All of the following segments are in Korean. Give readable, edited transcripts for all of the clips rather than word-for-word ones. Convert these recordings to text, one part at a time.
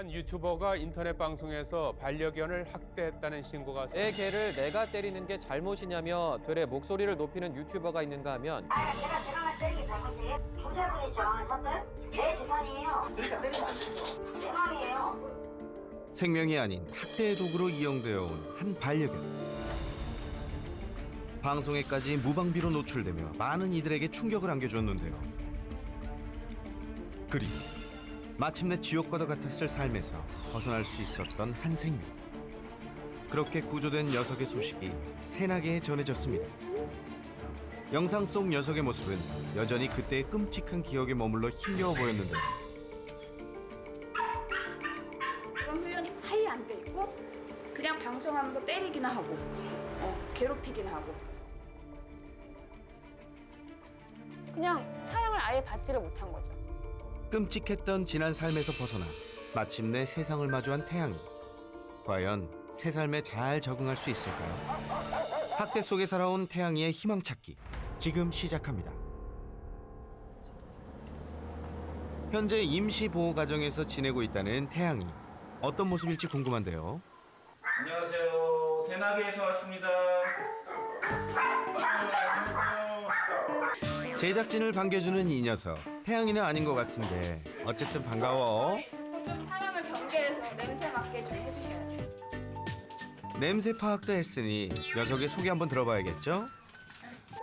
한 유튜버가 인터넷 방송에서 반려견을 학대했다는 신고가 내 개를 내가 때리는 게 잘못이냐며 되레 목소리를 높이는 유튜버가 있는가 하면 제가 때린 게 잘못이에요? 경찰분이 제 마음을 샀어요? 제 재산이에요. 그러니까 때리면 안 되죠. 제 마음이에요. 생명이 아닌 학대의 도구로 이용되어 온 한 반려견. 방송에까지 무방비로 노출되며 많은 이들에게 충격을 안겨줬는데요. 그리고 마침내 지옥과도 같았을 삶에서 벗어날 수 있었던 한 생명. 그렇게 구조된 녀석의 소식이 새나게에 전해졌습니다. 영상 속 녀석의 모습은 여전히 그때의 끔찍한 기억에 머물러 힘겨워 보였는데요. 그런 훈련이 아예 안 돼 있고 그냥 방송하면서 때리기나 하고 괴롭히기나 하고 그냥 사양을 아예 받지를 못한 거죠. 끔찍했던 지난 삶에서 벗어나 마침내 세상을 마주한 태양이 과연 새 삶에 잘 적응할 수 있을까요? 학대 속에 살아온 태양이의 희망 찾기 지금 시작합니다. 현재 임시 보호 가정에서 지내고 있다는 태양이 어떤 모습일지 궁금한데요. 안녕하세요. 새나게에서 왔습니다. 제작진을 반겨주는 이 녀석 태양이는 아닌 것 같은데 어쨌든 반가워. 좀 사람을 경계해서 냄새 맡게 좀 해주셔야 돼요. 냄새 파악도 했으니 녀석의 소개 한번 들어봐야겠죠?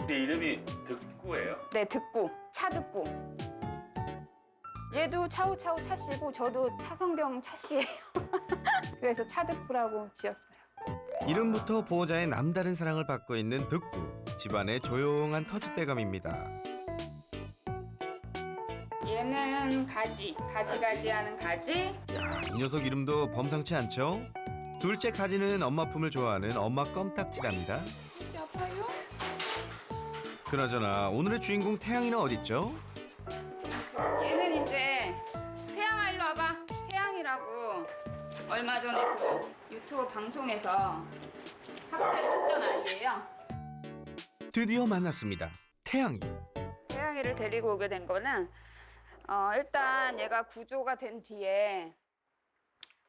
내 이름이 득구예요. 네, 듣구, 차듣구. 얘도 차우차우 차씨고 저도 차성경 차씨예요. 그래서 차듣구라고 지었어요. 이름부터 보호자의 남다른 사랑을 받고 있는 득구. 집안의 조용한 터줏대감입니다. 얘는 가지가지하는 가지. 야, 이 녀석 이름도 범상치 않죠? 둘째 가지는 엄마 품을 좋아하는 엄마 껌딱지랍니다. 진짜 아파요? 그나저나 오늘의 주인공 태양이는 어딨죠? 얘는 이제 태양아 일로 와봐. 태양이라고 얼마 전에 그 유튜브 방송에서 학대를 했던 아이예요. 드디어 만났습니다. 태양이. 태양이를 데리고 오게 된 거는 일단 얘가 구조가 된 뒤에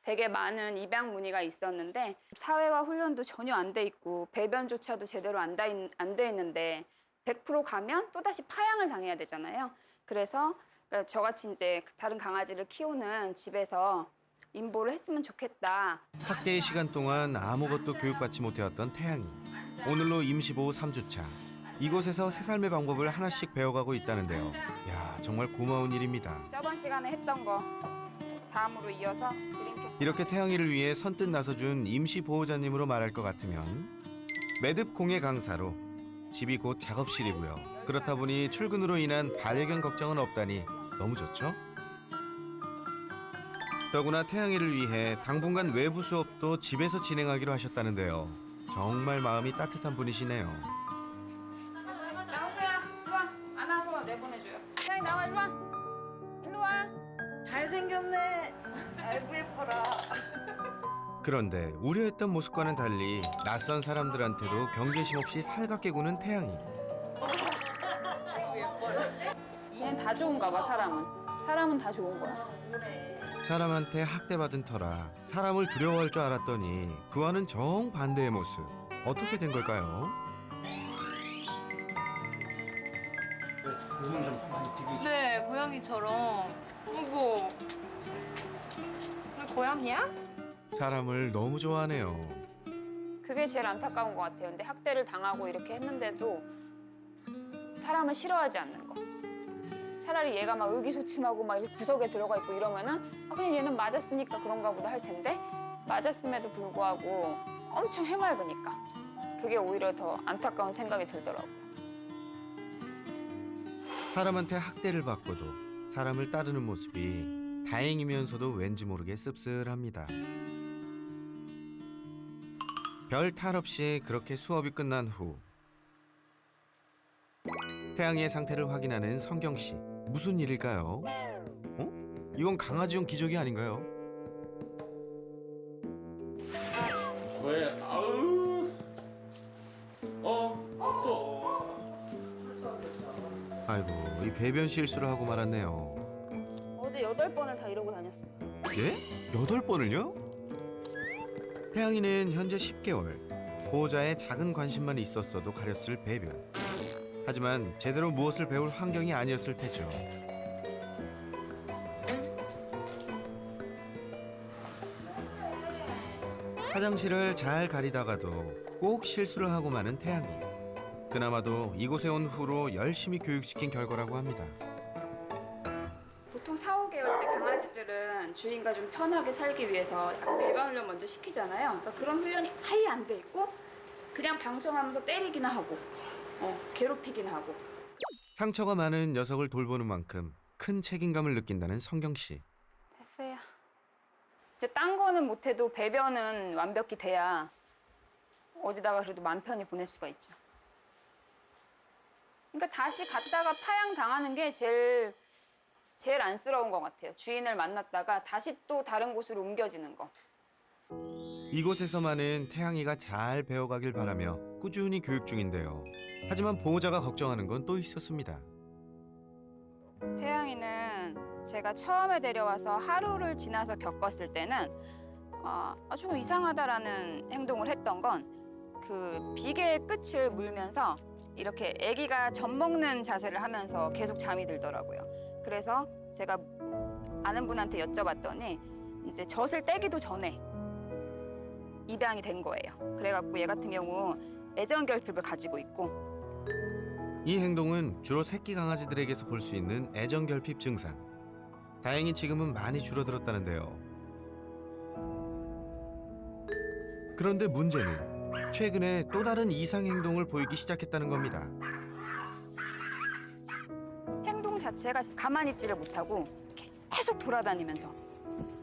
되게 많은 입양 문의가 있었는데 사회화 훈련도 전혀 안 돼 있고 배변조차도 제대로 안 돼 있는데 100% 가면 또다시 파양을 당해야 되잖아요. 그래서 그러니까 저같이 이제 다른 강아지를 키우는 집에서 인보를 했으면 좋겠다. 학대의 시간 동안 아무것도 교육받지 못해왔던 태양이. 오늘로 임시보호 3주차. 이곳에서 새 삶의 방법을 하나씩 배워가고 있다는데요. 야, 정말 고마운 일입니다. 저번 시간에 했던 거 다음으로 이어서 드림캐치. 이렇게 태양이를 위해 선뜻 나서준 임시보호자님으로 말할 것 같으면 매듭 공예 강사로 집이 곧 작업실이고요. 그렇다 보니 출근으로 인한 반려견 걱정은 없다니 너무 좋죠? 더구나 태양이를 위해 당분간 외부 수업도 집에서 진행하기로 하셨다는데요. 정말 마음이 따뜻한 분이시네요. 나오세요. 일로 와. 안아서 내보내줘요. 태양이 나와 일로 와. 일로 와. 잘생겼네. 아이고 예뻐라. 그런데 우려했던 모습과는 달리 낯선 사람들한테도 경계심 없이 살갑게 구는 태양이. 얘는 다 좋은가 봐 사람은. 사람은 다 좋은 거야. 사람한테 학대받은 터라 사람을 두려워할 줄 알았더니 그와는 정반대의 모습. 어떻게 된 걸까요? 네, 고양이처럼. 이거 우리 고양이야? 사람을 너무 좋아하네요. 그게 제일 안타까운 것 같아요. 근데 학대를 당하고 이렇게 했는데도 사람을 싫어하지 않는 거. 차라리 얘가 막 의기소침하고 막 이렇게 구석에 들어가 있고 이러면은 그냥 얘는 맞았으니까 그런가 보다 할 텐데 맞았음에도 불구하고 엄청 해맑으니까 그게 오히려 더 안타까운 생각이 들더라고요. 사람한테 학대를 받고도 사람을 따르는 모습이 다행이면서도 왠지 모르게 씁쓸합니다. 별 탈 없이 그렇게 수업이 끝난 후 태양이의 상태를 확인하는 성경 씨. 무슨 일일까요? 이건 강아지용 기저귀 아닌가요? 왜? 아우. 또. 아이고, 이 배변 실수를 하고 말았네요. 어제 8번을 다 이러고 다녔어요. 예? 8번을요? 태양이는 현재 10개월. 보호자의 작은 관심만 있었어도 가렸을 배변. 하지만 제대로 무엇을 배울 환경이 아니었을 테죠. 화장실을 잘 가리다가도 꼭 실수를 하고 마는 태양이. 그나마도 이곳에 온 후로 열심히 교육시킨 결과라고 합니다. 보통 4, 5개월 때 강아지들은 주인과 좀 편하게 살기 위해서 약간 배변 훈련 먼저 시키잖아요. 그러니까 그런 훈련이 아예 안 돼 있고 그냥 방송하면서 때리기나 하고 괴롭히기나 하고. 상처가 많은 녀석을 돌보는 만큼 큰 책임감을 느낀다는 성경 씨. 됐어요. 이제 딴 거는 못해도 배변은 완벽히 돼야 어디다가 그래도 맘 편히 보낼 수가 있죠. 그러니까 다시 갔다가 파양 당하는 게 제일 안쓰러운 것 같아요. 주인을 만났다가 다시 또 다른 곳으로 옮겨지는 거. 이곳에서만은 태양이가 잘 배워가길 바라며 꾸준히 교육 중인데요. 하지만 보호자가 걱정하는 건 또 있었습니다. 태양이는 제가 처음에 데려와서 하루를 지나서 겪었을 때는 조금 이상하다라는 행동을 했던 건 그 비계의 끝을 물면서 이렇게 아기가 젖 먹는 자세를 하면서 계속 잠이 들더라고요. 그래서 제가 아는 분한테 여쭤봤더니 이제 젖을 떼기도 전에 입양이 된 거예요. 그래갖고 얘 같은 경우 애정결핍을 가지고 있고. 이 행동은 주로 새끼 강아지들에게서 볼 수 있는 애정결핍 증상. 다행히 지금은 많이 줄어들었다는데요. 그런데 문제는 최근에 또 다른 이상 행동을 보이기 시작했다는 겁니다. 행동 자체가 가만히 있지를 못하고 계속 돌아다니면서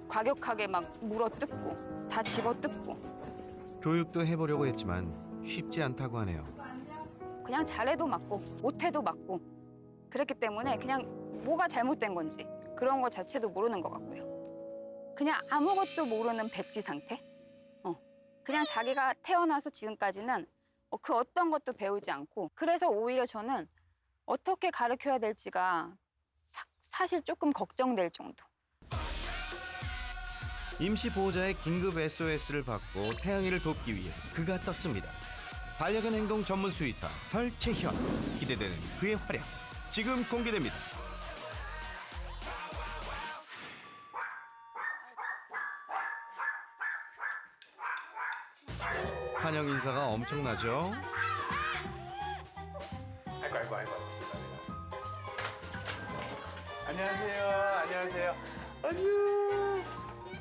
과격하게 막 물어뜯고 다 집어뜯고. 교육도 해보려고 했지만 쉽지 않다고 하네요. 그냥 잘해도 맞고 못해도 맞고 그랬기 때문에 그냥 뭐가 잘못된 건지 그런 거 자체도 모르는 것 같고요. 그냥 아무것도 모르는 백지 상태? 그냥 자기가 태어나서 지금까지는 그 어떤 것도 배우지 않고, 그래서 오히려 저는 어떻게 가르쳐야 될지가 사실 조금 걱정될 정도. 임시 보호자의 긴급 SOS를 받고 태양이를 돕기 위해 그가 떴습니다. 반려견 행동 전문 수의사 설채현. 기대되는 그의 활약 지금 공개됩니다. 환영 인사가 엄청나죠? 아이고. 안녕하세요. 안녕.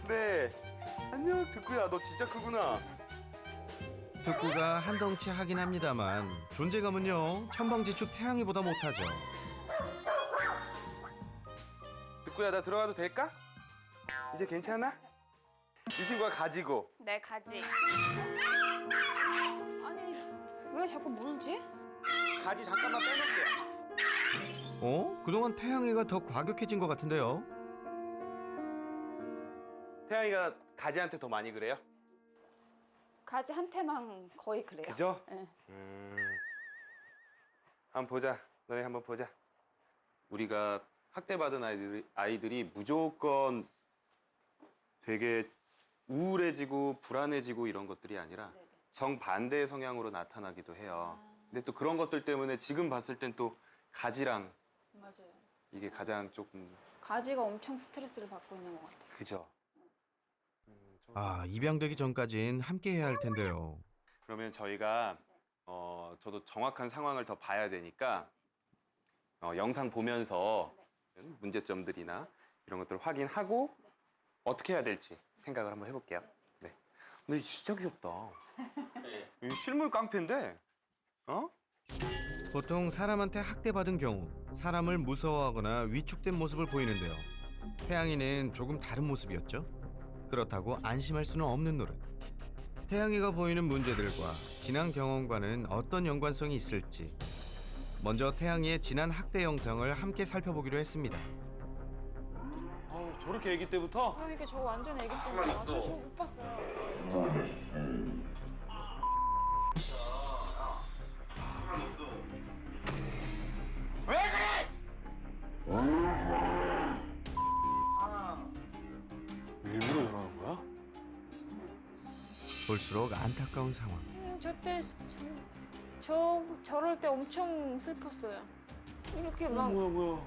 네. 안녕, 두꾸야. 너 진짜 크구나. 특구가 한 덩치 하긴 합니다만 존재감은요 천방지축 태양이보다 못하죠. 두꾸야, 나 들어가도 될까? 이제 괜찮아? 이 친구가 가지고. 네, 가지. 아니, 왜 자꾸 물지? 가지 잠깐만 빼놓을게. 그동안 태양이가 더 과격해진 것 같은데요. 태양이가 가지한테 더 많이 그래요? 가지 한테만 거의 그래요. 그죠? 네. 한번 보자. 너네 한번 보자. 우리가 학대받은 아이들이 무조건 되게 우울해지고 불안해지고 이런 것들이 아니라 정반대의 성향으로 나타나기도 해요. 근데 또 그런 것들 때문에 지금 봤을 땐 또 가지랑 맞아요. 이게 가장 조금 가지가 엄청 스트레스를 받고 있는 것 같아요. 그죠? 입양되기 전까진 함께해야 할 텐데요. 그러면 저희가 저도 정확한 상황을 더 봐야 되니까 영상 보면서 문제점들이나 이런 것들을 확인하고 어떻게 해야 될지 생각을 한번 해볼게요. 네. 근데 진짜 귀엽다. 이 실물 깡패인데, 보통 사람한테 학대받은 경우 사람을 무서워하거나 위축된 모습을 보이는데요. 태양이는 조금 다른 모습이었죠. 그렇다고 안심할 수는 없는 노릇. 태양이가 보이는 문제들과 지난 경험과는 어떤 연관성이 있을지 먼저 태양이의 지난 학대 영상을 함께 살펴보기로 했습니다. 저렇게 아기 때부터? 그러니까 저 완전 애기 때문에 저거 못 봤어요. 일부러 저러는 볼수록 안타까운 상황. 저때 저럴 때 엄청 슬펐어요. 이렇게 막 뭐야.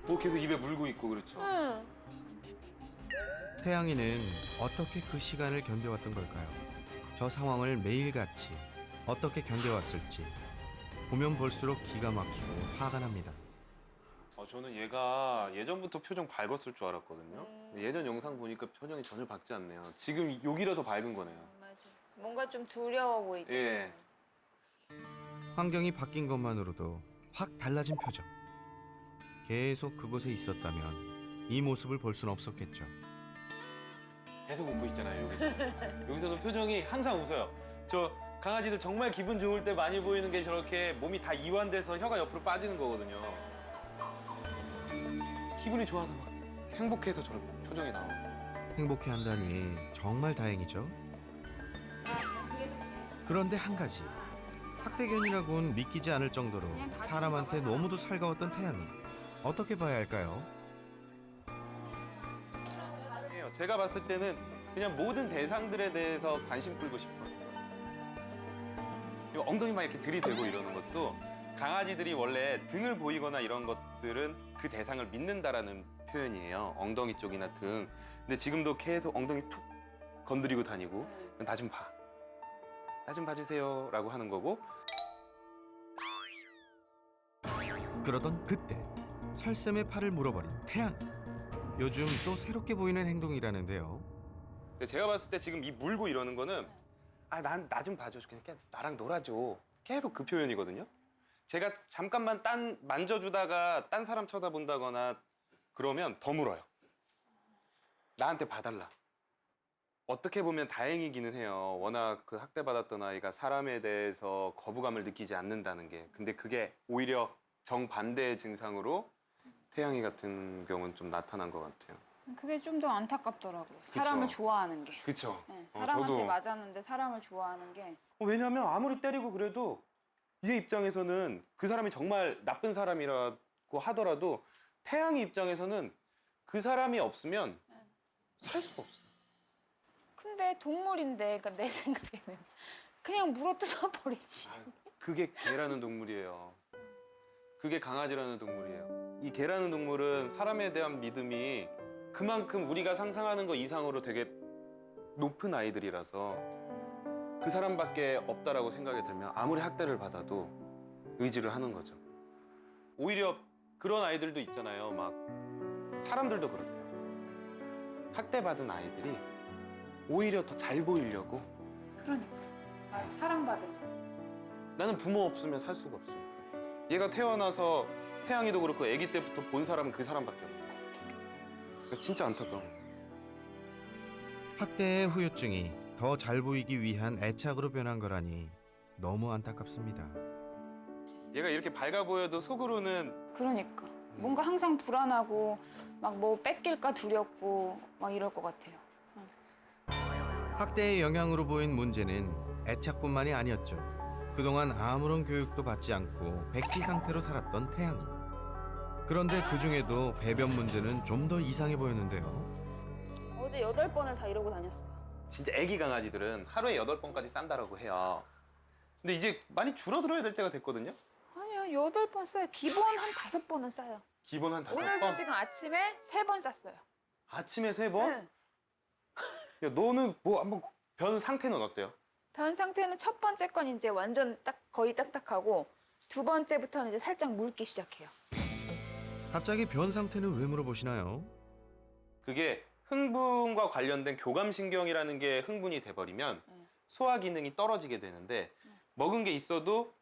뭐 계속 입에 물고 있고 그렇죠. 응. 태양이는 어떻게 그 시간을 견뎌왔던 걸까요? 저 상황을 매일같이 어떻게 견뎌왔을지 보면 볼수록 기가 막히고 화가 납니다. 저는 얘가 예전부터 표정 밝았을 줄 알았거든요. 예전 영상 보니까 표정이 전혀 밝지 않네요. 지금 여기라도 밝은 거네요. 맞아. 뭔가 좀 두려워 보이죠. 예. 환경이 바뀐 것만으로도 확 달라진 표정. 계속 그곳에 있었다면 이 모습을 볼 수는 없었겠죠. 계속 웃고 있잖아요, 여기서. 여기서는 표정이 항상 웃어요. 저 강아지들 정말 기분 좋을 때 많이 보이는 게 저렇게 몸이 다 이완돼서 혀가 옆으로 빠지는 거거든요. 기분이 좋아서 막 행복해서 저런 표정이 나오고. 행복해한다니 정말 다행이죠. 그런데 한 가지, 학대견이라고는 믿기지 않을 정도로 사람한테 너무도 살가웠던 태양이 어떻게 봐야 할까요? 제가 봤을 때는 그냥 모든 대상들에 대해서 관심 끌고 싶어요. 이 엉덩이만 이렇게 들이대고 이러는 것도 강아지들이 원래 등을 보이거나 이런 것들은 그 대상을 믿는다라는 표현이에요. 엉덩이 쪽이나 등. 근데 지금도 계속 엉덩이 툭 건드리고 다니고 나 좀 봐. 나 좀 봐주세요 라고 하는 거고. 그러던 그때 설쌤의 팔을 물어버린 태양. 요즘 또 새롭게 보이는 행동이라는데요. 근데 제가 봤을 때 지금 이 물고 이러는 거는 나 좀 봐줘. 그냥 나랑 놀아줘. 계속 그 표현이거든요. 제가 잠깐만 만져주다가 딴 사람 쳐다본다거나 그러면 더 물어요. 나한테 봐달라. 어떻게 보면 다행이기는 해요. 워낙 그 학대받았던 아이가 사람에 대해서 거부감을 느끼지 않는다는 게. 근데 그게 오히려 정반대의 증상으로 태양이 같은 경우는 좀 나타난 것 같아요. 그게 좀 더 안타깝더라고요. 사람을 좋아하는 게. 그쵸? 네, 사람한테 저도. 맞았는데 사람을 좋아하는 게. 왜냐하면 아무리 때리고 그래도 얘 입장에서는 그 사람이 정말 나쁜 사람이라고 하더라도 태양이 입장에서는 그 사람이 없으면 살 수가 없어요. 근데 동물인데, 그러니까 내 생각에는 그냥 물어뜯어 버리지. 그게 개라는 동물이에요. 그게 강아지라는 동물이에요. 이 개라는 동물은 사람에 대한 믿음이 그만큼 우리가 상상하는 것 이상으로 되게 높은 아이들이라서 그 사람밖에 없다라고 생각이 들면 아무리 학대를 받아도 의지를 하는 거죠. 오히려 그런 아이들도 있잖아요. 막 사람들도 그렇대요. 학대받은 아이들이 오히려 더 잘 보이려고. 그러니까. 맞아, 사랑받으면. 나는 부모 없으면 살 수가 없으니까. 얘가 태어나서 태양이도 그렇고 아기 때부터 본 사람은 그 사람밖에 없어요. 진짜 안타까워. 학대의 후유증이 더 잘 보이기 위한 애착으로 변한 거라니 너무 안타깝습니다. 얘가 이렇게 밝아 보여도 속으로는 그러니까. 뭔가 항상 불안하고 막 뭐 뺏길까 두렵고 막 이럴 것 같아요. 학대의 영향으로 보인 문제는 애착뿐만이 아니었죠. 그동안 아무런 교육도 받지 않고 백지 상태로 살았던 태양이. 그런데 그중에도 배변 문제는 좀 더 이상해 보였는데요. 어제 8번을 다 이러고 다녔어요. 진짜 아기 강아지들은 하루에 8번까지 싼다라고 해요. 근데 이제 많이 줄어들어야 될 때가 됐거든요. 아니요, 8번 싸요. 기본 한 5번은 싸요. 기본 한 5번? 오늘도 지금 아침에 3번 쌌어요. 아침에 3번? 네. 야, 너는 뭐 한번 변 상태는 어때요? 변 상태는 첫 번째 건 이제 완전 딱 거의 딱딱하고 두 번째부터는 이제 살짝 물기 시작해요. 갑자기 변 상태는 왜 물어보시나요? 그게 흥분과 관련된 교감신경이라는 게 흥분이 돼버리면 소화 기능이 떨어지게 되는데 먹은 게 있어도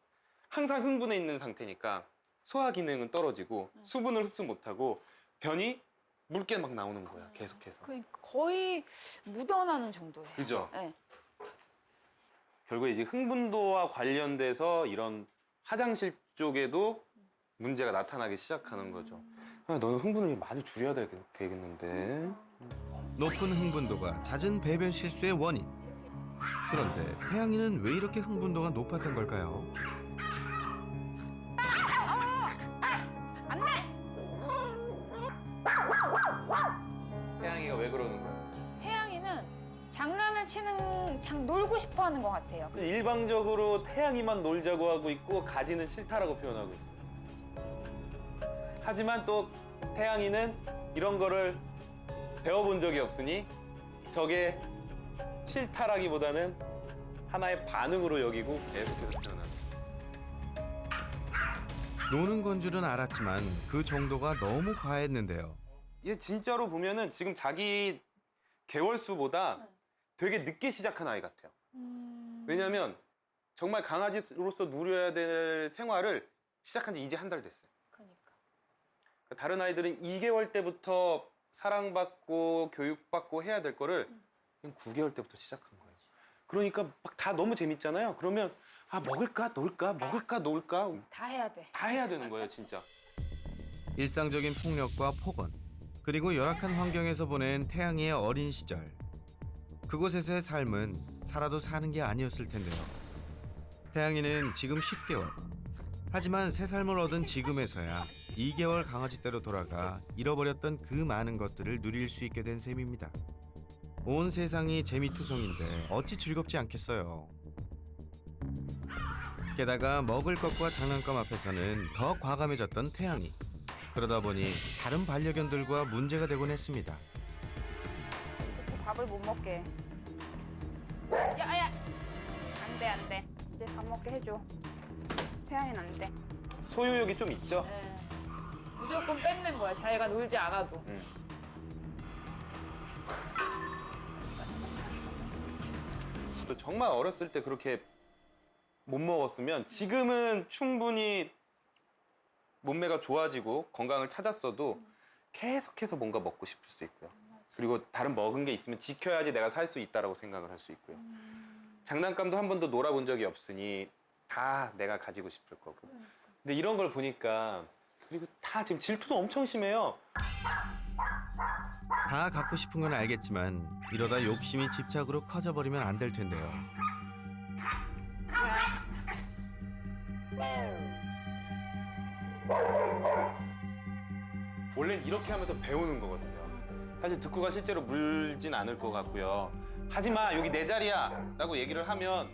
항상 흥분해 있는 상태니까 소화 기능은 떨어지고 수분을 흡수 못하고 변이 묽게 막 나오는 거야, 계속해서. 그러니까 거의 묻어나는 정도예요. 그죠? 네. 결국에 이제 흥분도와 관련돼서 이런 화장실 쪽에도 문제가 나타나기 시작하는 거죠. 너는 흥분을 많이 줄여야 되겠는데. 높은 흥분도가 잦은 배변 실수의 원인. 그런데 태양이는 왜 이렇게 흥분도가 높았던 걸까요? 태양이가 왜 그러는 거야? 태양이는 장난을 치는 왕창 놀고 싶어 하는 것 같아요. 일방적으로 태양이만 놀자고 하고 있고 가지는 싫다라고 표현하고 있어요. 하지만 또 태양이는 이런 거를 배워본 적이 없으니 저게 싫다라기보다는 하나의 반응으로 여기고 계속해서 표현합니다. 노는 건 줄은 알았지만 그 정도가 너무 과했는데요. 얘 진짜로 보면은 지금 자기 개월수보다 되게 늦게 시작한 아이 같아요. 왜냐면 정말 강아지로서 누려야 될 생활을 시작한 지 이제 한 달 됐어요. 그러니까. 다른 아이들은 2개월 때부터 사랑받고 교육받고 해야 될 거를 그냥 9개월 때부터 시작한 거예요. 그러니까 막 다 너무 재밌잖아요. 그러면 아 먹을까 놀까 먹을까 놀까 다 해야 돼. 다 해야 되는 거예요, 진짜. 일상적인 폭력과 폭언, 그리고 열악한 환경에서 보낸 태양이의 어린 시절. 그곳에서의 삶은 살아도 사는 게 아니었을 텐데요. 태양이는 지금 10개월. 하지만 새 삶을 얻은 지금에서야 2개월 강아지 떼로 돌아가 잃어버렸던 그 많은 것들을 누릴 수 있게 된 셈입니다. 온 세상이 재미투성인데 어찌 즐겁지 않겠어요. 게다가 먹을 것과 장난감 앞에서는 더 과감해졌던 태양이. 그러다 보니 다른 반려견들과 문제가 되곤 했습니다. 밥을 못 먹게. 야야. 안돼 안돼. 이제 밥 먹게 해줘. 태양이는 안 돼. 소유욕이 좀 있죠? 네. 무조건 뺏는 거야. 자기가 놀지 않아도. 또 정말 어렸을 때 그렇게 못 먹었으면 지금은 충분히 몸매가 좋아지고 건강을 찾았어도 계속해서 뭔가 먹고 싶을 수 있고요. 그리고 다른 먹은 게 있으면 지켜야지 내가 살 수 있다라고 생각을 할 수 있고요. 장난감도 한 번도 놀아본 적이 없으니 다 내가 가지고 싶을 거고. 근데 이런 걸 보니까 그리고 다 지금 질투도 엄청 심해요. 다 갖고 싶은 건 알겠지만 이러다 욕심이 집착으로 커져버리면 안 될 텐데요. 원래는 이렇게 하면서 배우는 거거든요. 사실 득구가 실제로 물진 않을 것 같고요. 하지마 여기 내 자리야 라고 얘기를 하면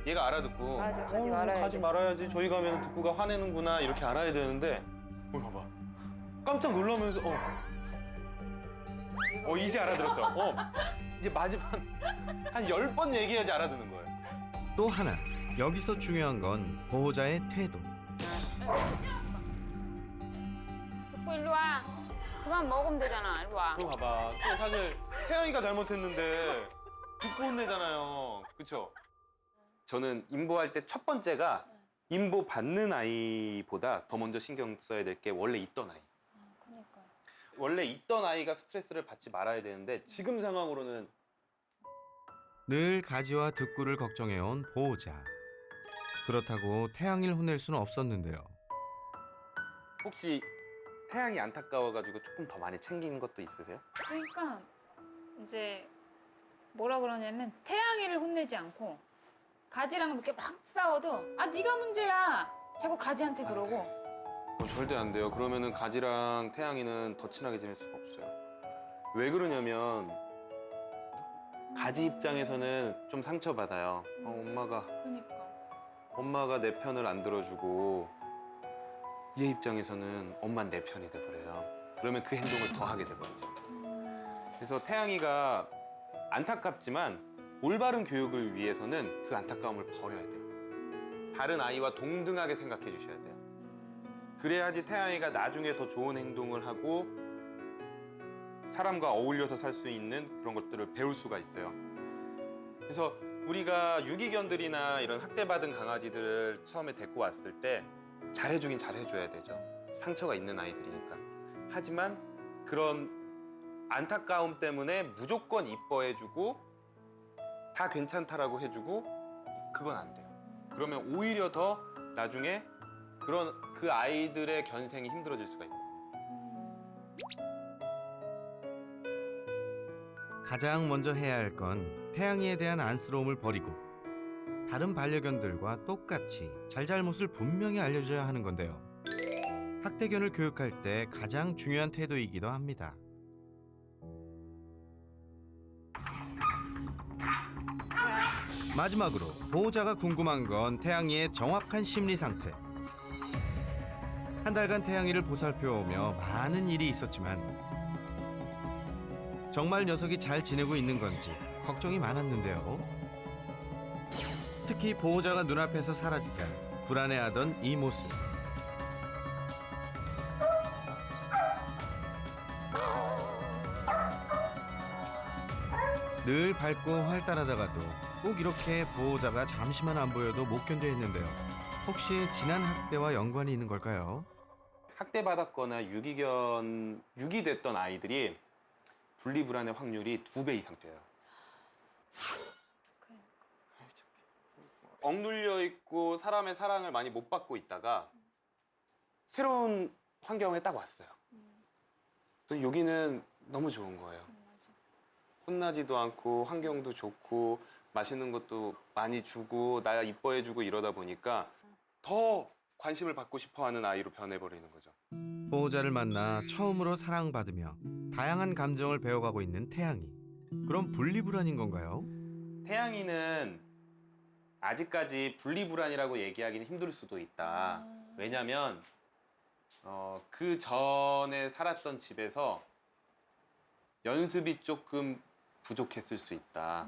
얘가 알아듣고 맞아, 가지 말아야지. 가지 말아야지. 저희 가면 득구가 화내는구나 이렇게 알아야 되는데 봐봐 깜짝 놀라면서 이제 알아들었어. 이제 마지막 한 10번 얘기해야지 알아듣는 거예요. 또 하나, 여기서 중요한 건 보호자의 태도. 득구 일로 와. 그만 먹으면 되잖아. 일로 와. 그거 봐봐. 또 사실 태영이가 잘못했는데 득구 혼내잖아요. 그쵸? 저는 임보할 때 첫 번째가 임보 받는 아이보다 더 먼저 신경 써야 될 게 원래 있던 아이. 그러니까요. 원래 있던 아이가 스트레스를 받지 말아야 되는데 지금 상황으로는 늘 가지와 득구를 걱정해온 보호자. 그렇다고 태양이를 혼낼 수는 없었는데요. 혹시 태양이 안타까워가지고 조금 더 많이 챙기는 것도 있으세요? 그러니까 이제 뭐라 그러냐면 태양이를 혼내지 않고 가지랑 이렇게 막 싸워도 아 네가 문제야. 자꾸 가지한테 그러고. 절대 안 돼요. 그러면은 가지랑 태양이는 더 친하게 지낼 수가 없어요. 왜 그러냐면 가지 입장에서는 좀 상처받아요. 그러니까. 엄마가 내 편을 안 들어주고 얘 입장에서는 엄마는 내 편이 돼버려요. 그러면 그 행동을 더 하게 돼버리죠. 그래서 태양이가 안타깝지만 올바른 교육을 위해서는 그 안타까움을 버려야 돼요. 다른 아이와 동등하게 생각해 주셔야 돼요. 그래야지 태양이가 나중에 더 좋은 행동을 하고 사람과 어울려서 살 수 있는 그런 것들을 배울 수가 있어요. 그래서 우리가 유기견들이나 이런 학대받은 강아지들을 처음에 데리고 왔을 때 잘해주긴 잘해줘야 되죠. 상처가 있는 아이들이니까. 하지만 그런 안타까움 때문에 무조건 이뻐해주고 다 괜찮다라고 해주고 그건 안 돼요. 그러면 오히려 더 나중에 그런 그 아이들의 견생이 힘들어질 수가 있고. 가장 먼저 해야 할 건 태양이에 대한 안쓰러움을 버리고 다른 반려견들과 똑같이 잘잘못을 분명히 알려줘야 하는 건데요. 학대견을 교육할 때 가장 중요한 태도이기도 합니다. 마지막으로 보호자가 궁금한 건 태양이의 정확한 심리 상태. 한 달간 태양이를 보살펴오며 많은 일이 있었지만 정말 녀석이 잘 지내고 있는 건지 걱정이 많았는데요. 특히 보호자가 눈앞에서 사라지자 불안해하던 이 모습. 늘 밝고 활달하다가도 꼭 이렇게 보호자가 잠시만 안 보여도 못 견뎌 했는데요. 혹시 지난 학대와 연관이 있는 걸까요? 학대받았거나 유기됐던 아이들이 분리불안의 확률이 2배 이상 돼요. 억눌려 있고 사람의 사랑을 많이 못 받고 있다가 새로운 환경에 딱 왔어요. 또 여기는 너무 좋은 거예요. 혼나지도 않고 환경도 좋고 맛있는 것도 많이 주고 나 이뻐해주고 이러다 보니까 더 관심을 받고 싶어하는 아이로 변해버리는 거죠. 보호자를 만나 처음으로 사랑받으며 다양한 감정을 배워가고 있는 태양이. 그럼 분리불안인 건가요? 태양이는 아직까지 분리불안이라고 얘기하기는 힘들 수도 있다. 왜냐면 그 전에 살았던 집에서 연습이 조금 부족했을 수 있다.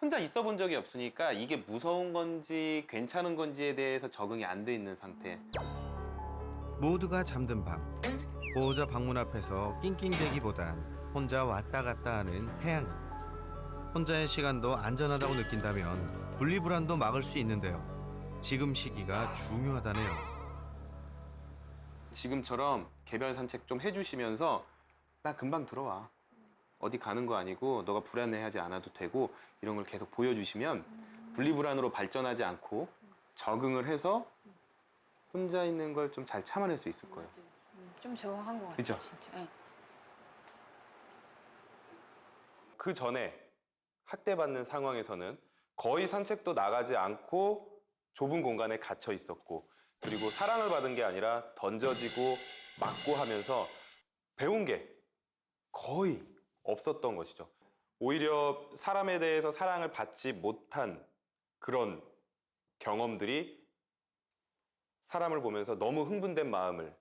혼자 있어 본 적이 없으니까 이게 무서운 건지 괜찮은 건지에 대해서 적응이 안 돼 있는 상태. 모두가 잠든 밤 보호자 방문 앞에서 낑낑대기보단 혼자 왔다 갔다 하는 태양이. 혼자의 시간도 안전하다고 느낀다면 분리불안도 막을 수 있는데요. 지금 시기가 중요하다네요. 지금처럼 개별 산책 좀 해주시면서 나 금방 들어와. 어디 가는 거 아니고 너가 불안해하지 않아도 되고 이런 걸 계속 보여주시면 분리불안으로 발전하지 않고 적응을 해서 혼자 있는 걸 좀 잘 참아낼 수 있을 거예요. 좀 적응한 것 같아요. 그죠? 진짜. 네. 그 전에 학대받는 상황에서는 거의 산책도 나가지 않고 좁은 공간에 갇혀 있었고 그리고 사랑을 받은 게 아니라 던져지고 맞고 하면서 배운 게 거의 없었던 것이죠. 오히려 사람에 대해서 사랑을 받지 못한 그런 경험들이 사람을 보면서 너무 흥분된 마음을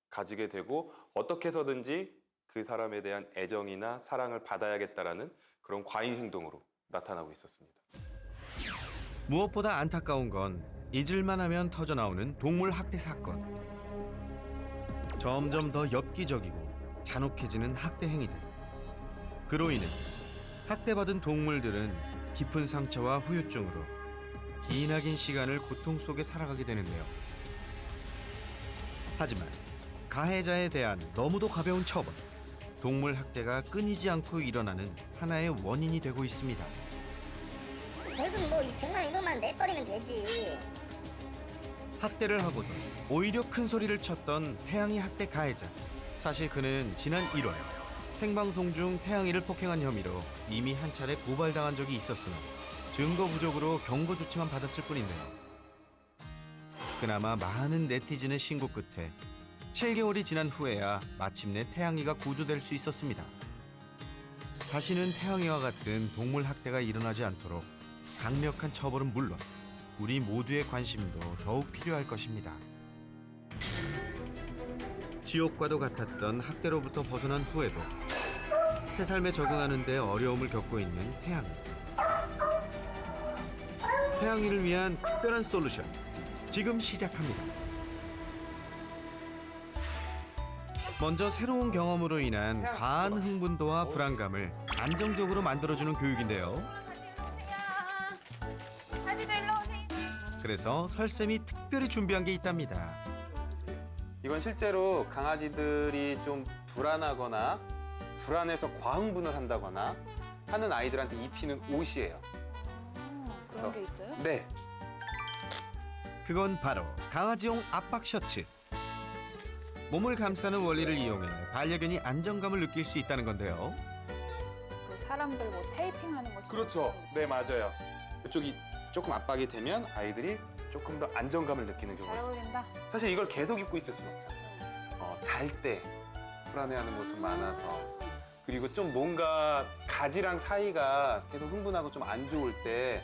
가지게 되고 어떻게 해서든지 그 사람에 대한 애정이나 사랑을 받아야겠다라는 그런 과잉 행동으로 나타나고 있었습니다. 무엇보다 안타까운 건 잊을만 하면 터져나오는 동물 학대 사건. 점점 더 엽기적이고 잔혹해지는 학대 행위들. 그로 인해 학대받은 동물들은 깊은 상처와 후유증으로 기나긴 시간을 고통 속에 살아가게 되는데요. 하지만 가해자에 대한 너무도 가벼운 처벌, 동물 학대가 끊이지 않고 일어나는 하나의 원인이 되고 있습니다. 결국 뭐 이 100만 이것만 내버리면 되지. 학대를 하고도 오히려 큰 소리를 쳤던 태양이 학대 가해자. 사실 그는 지난 1월 생방송 중 태양이를 폭행한 혐의로 이미 한 차례 고발당한 적이 있었으나 증거 부족으로 경고 조치만 받았을 뿐인데요. 그나마 많은 네티즌의 신고 끝에 7개월이 지난 후에야 마침내 태양이가 구조될 수 있었습니다. 다시는 태양이와 같은 동물 학대가 일어나지 않도록 강력한 처벌은 물론 우리 모두의 관심도 더욱 필요할 것입니다. 지옥과도 같았던 학대로부터 벗어난 후에도 새 삶에 적응하는 데 어려움을 겪고 있는 태양이. 태양이를 위한 특별한 솔루션 지금 시작합니다. 먼저 새로운 경험으로 인한 과한 흥분도와 불안감을 안정적으로 만들어주는 교육인데요. 아지도 일로 오세요. 그래서 설쌤이 특별히 준비한 게 있답니다. 이건 실제로 강아지들이 좀 불안하거나 불안해서 과흥분을 한다거나 하는 아이들한테 입히는 옷이에요. 그런 게 있어요? 네. 그건 바로 강아지용 압박 셔츠. 몸을 감싸는 원리를 이용해 반려견이 안정감을 느낄 수 있다는 건데요. 그 사람들 뭐 테이핑하는 거. 그렇죠. 네, 맞아요. 이쪽이 조금 압박이 되면 아이들이 조금 더 안정감을 느끼는 경우가 잘 있어요. 어울린다. 사실 이걸 계속 입고 있을 수는 없잖아요. 잘 때 불안해하는 모습 많아서 그리고 좀 뭔가 가지랑 사이가 계속 흥분하고 좀 안 좋을 때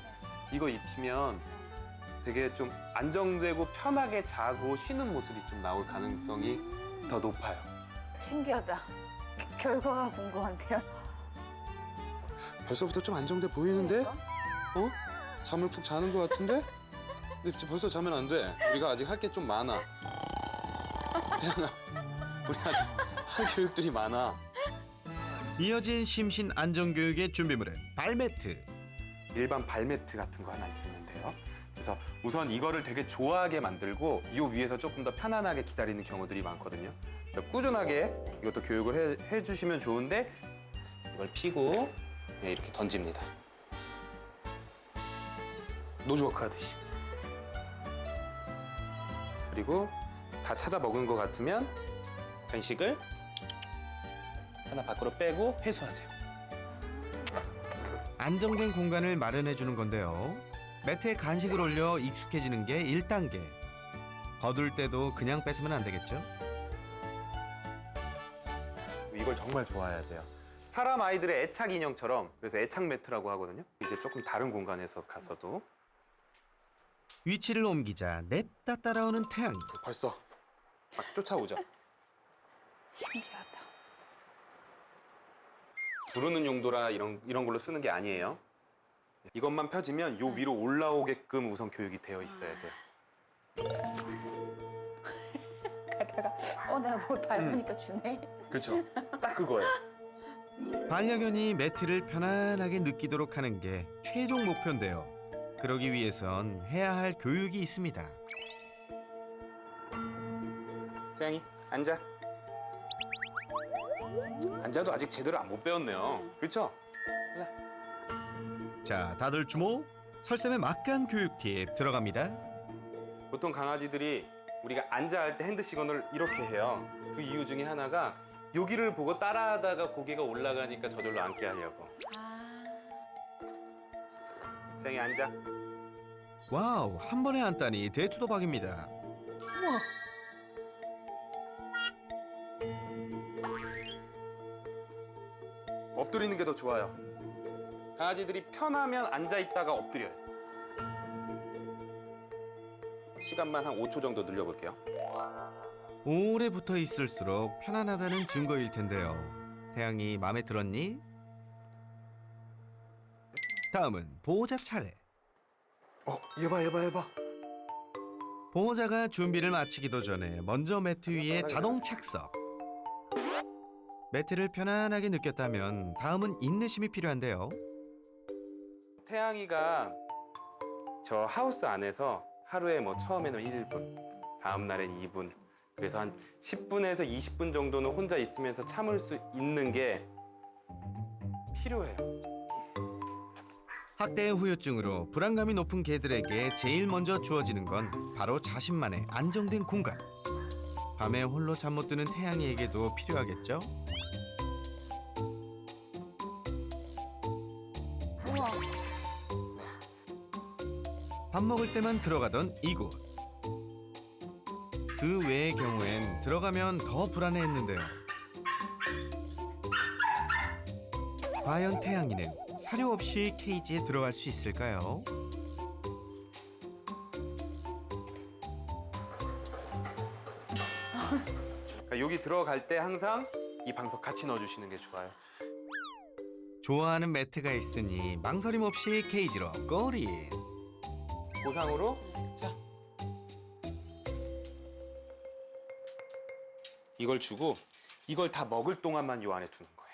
이거 입히면 되게 좀 안정되고 편하게 자고 쉬는 모습이 좀 나올 가능성이 더 높아요. 신기하다. 결과가 궁금한데요. 벌써부터 좀 안정돼 보이는데? 어? 잠을 푹 자는 것 같은데? 근데 지금 벌써 자면 안 돼. 우리가 아직 할 게 좀 많아. 태양아, 우리 아직 할 교육들이 많아. 이어진 심신 안정 교육의 준비물은 발매트. 일반 발매트 같은 거 하나 있으면 돼요. 그래서 우선 이거를 되게 좋아하게 만들고 이 위에서 조금 더 편안하게 기다리는 경우들이 많거든요. 그래서 꾸준하게 이것도 교육을 해주시면 좋은데 이걸 피고 그냥 이렇게 던집니다. 노즈워크 하듯이. 그리고 다 찾아 먹은 것 같으면 간식을 하나 밖으로 빼고 회수하세요. 안정된 공간을 마련해 주는 건데요. 매트에 간식을 올려 익숙해지는 게 1단계. 거둘 때도 그냥 뺏으면 안 되겠죠? 이걸 정말 좋아해야 돼요. 사람 아이들의 애착 인형처럼, 그래서 애착 매트라고 하거든요. 이제 조금 다른 공간에서 가서도 위치를 옮기자 냅다 따라오는 태양이. 벌써 막 쫓아오죠. 신기하다. 부르는 용도라 이런 걸로 쓰는 게 아니에요. 이것만 펴지면 요 위로 올라오게끔 우선 교육이 되어 있어야 돼요. 가다가 내가 뭘 밟으니까 주네. 그렇죠. 딱 그거예요. 반려견이 매트를 편안하게 느끼도록 하는 게 최종 목표인데요. 그러기 위해선 해야 할 교육이 있습니다. 태양이 앉아. 앉아도 아직 제대로 못 배웠네요. 그렇죠? 자, 다들 주목! 설쌤의 막간 교육 팁 들어갑니다. 보통 강아지들이 우리가 앉아 할 때 핸드 시건을 이렇게 해요. 그 이유 중에 하나가 여기를 보고 따라하다가 고개가 올라가니까 저절로 앉게 하려고. 태양이 앉아. 와우, 한 번에 앉다니 대투도박입니다. 엎드리는 게 더 좋아요. 강아지들이 편하면 앉아 있다가 엎드려요. 시간만 한 5초 정도 늘려볼게요. 오래 붙어 있을수록 편안하다는 증거일 텐데요. 태양이 마음에 들었니? 다음은 보호자 차례. 해봐. 보호자가 준비를 마치기도 전에 먼저 매트 위에 자동 착석. 매트를 편안하게 느꼈다면 다음은 인내심이 필요한데요. 태양이가 저 하우스 안에서 하루에 뭐 처음에는 1분, 다음 날엔 2분, 그래서 한 10분에서 20분 정도는 혼자 있으면서 참을 수 있는 게 필요해요. 학대의 후유증으로 불안감이 높은 개들에게 제일 먼저 주어지는 건 바로 자신만의 안정된 공간. 밤에 홀로 잠 못 드는 태양이에게도 필요하겠죠? 우와. 밥 먹을 때만 들어가던 이곳. 그 외의 경우엔 들어가면 더 불안해했는데요. 과연 태양이는 사료 없이 케이지에 들어갈 수 있을까요? 그러니까 여기 들어갈 때 항상 이 방석 같이 넣어주시는 게 좋아요. 좋아하는 매트가 있으니 망설임 없이 케이지로 골인. 보상으로 자 이걸 주고 이걸 다 먹을 동안만 요 안에 두는 거예요.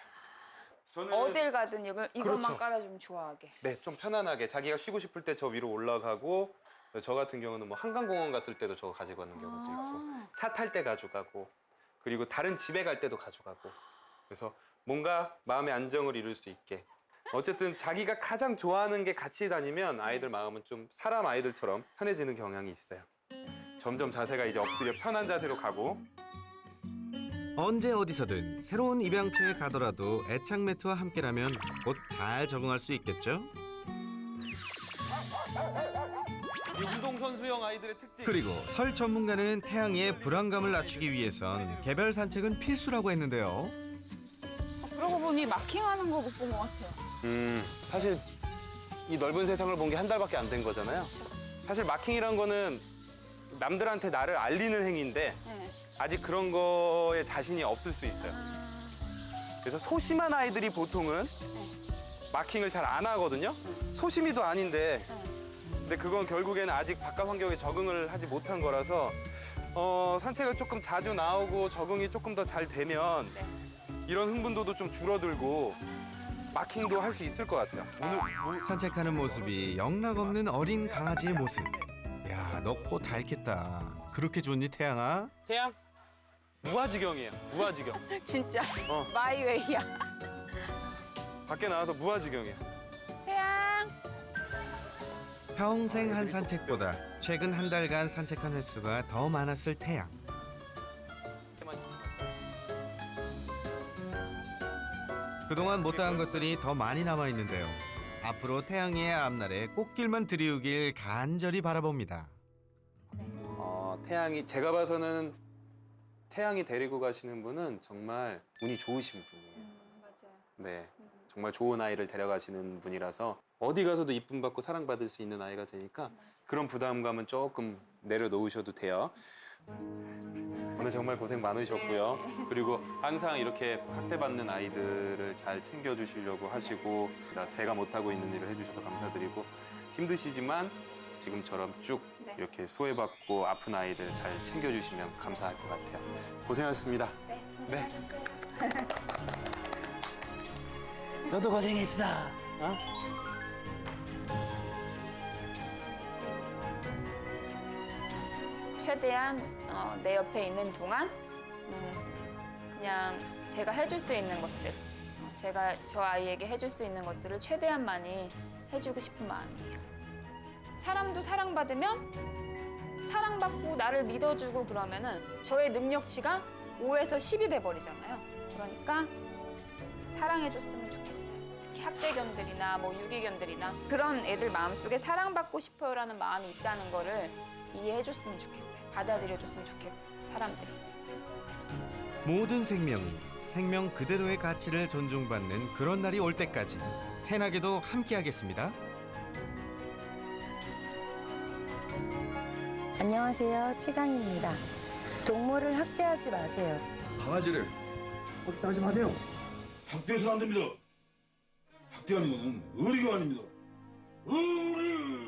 저는 어딜 가든 이것만 그렇죠. 깔아주면 좋아하게. 네, 좀 편안하게 자기가 쉬고 싶을 때 저 위로 올라가고 저 같은 경우는 뭐 한강공원 갔을 때도 저거 가지고 가는 경우도 있고 차 탈 때 가져가고 그리고 다른 집에 갈 때도 가져가고 그래서 뭔가 마음의 안정을 이룰 수 있게 어쨌든 자기가 가장 좋아하는 게 같이 다니면 아이들 마음은 좀 사람 아이들처럼 편해지는 경향이 있어요. 점점 자세가 이제 엎드려 편한 자세로 가고 언제 어디서든 새로운 입양처에 가더라도 애착 매트와 함께라면 곧 잘 적응할 수 있겠죠? 이 운동선수형 아이들의 특징 그리고 설 전문가는 태양이의 불안감을 낮추기 위해선 개별 산책은 필수라고 했는데요. 그러고 보니 마킹하는 거 못 본 것 같아요. 사실 이 넓은 세상을 본 게 한 달밖에 안 된 거잖아요. 사실 마킹이란 거는 남들한테 나를 알리는 행위인데 네. 아직 그런 거에 자신이 없을 수 있어요. 그래서 소심한 아이들이 보통은 마킹을 잘 안 하거든요. 소심이도 아닌데 근데 그건 결국에는 아직 바깥 환경에 적응을 하지 못한 거라서 산책을 조금 자주 나오고 적응이 조금 더 잘 되면 네. 이런 흥분도도 좀 줄어들고 마킹도 할 수 있을 것 같아요. 산책하는 모습이 영락없는 어린 강아지의 모습. 야, 너 코 닳겠다. 그렇게 좋니, 태양아? 태양 무아지경이에요. 무아지경. 진짜 어. 마이웨이야. 밖에 나와서 무아지경이에요. 태양. 평생 한 산책보다 최근 한 달간 산책한 횟수가 더 많았을 태양. 그동안 못다한 것들이 더 많이 남아있는데요. 앞으로 태양이의 앞날에 꽃길만 들이우길 간절히 바라봅니다. 태양이 제가 봐서는 태양이 데리고 가시는 분은 정말 운이 좋으신 분이에요. 맞아요. 네, 정말 좋은 아이를 데려가시는 분이라서 어디 가서도 이쁨 받고 사랑받을 수 있는 아이가 되니까 그런 부담감은 조금 내려놓으셔도 돼요. 오늘 정말 고생 많으셨고요. 그리고 항상 이렇게 학대받는 아이들을 잘 챙겨주시려고 하시고 제가 못하고 있는 일을 해주셔서 감사드리고 힘드시지만 지금처럼 쭉 네. 이렇게 소외받고 아픈 아이들 잘 챙겨주시면 감사할 것 같아요. 고생하셨습니다. 네. 너도 고생했어. 어? 최대한 내 옆에 있는 동안 그냥 제가 해줄 수 있는 것들, 제가 저 아이에게 해줄 수 있는 것들을 최대한 많이 해주고 싶은 마음이에요. 사람도 사랑받으면 사랑받고 나를 믿어주고 그러면은 저의 능력치가 5에서 10이 돼버리잖아요. 그러니까 사랑해줬으면 좋겠어요. 특히 학대견들이나 뭐 유기견들이나 그런 애들 마음속에 사랑받고 싶어요라는 마음이 있다는 거를 이해해줬으면 좋겠어요. 받아들여줬으면 좋겠고 사람들이. 모든 생명이 생명 그대로의 가치를 존중받는 그런 날이 올 때까지 새나게도 함께하겠습니다. 안녕하세요. 치강입니다. 동물을 학대하지 마세요. 강아지를 학대하지 마세요. 학대해서는 안 됩니다. 학대하는 것은 의리가 아닙니다. 의리!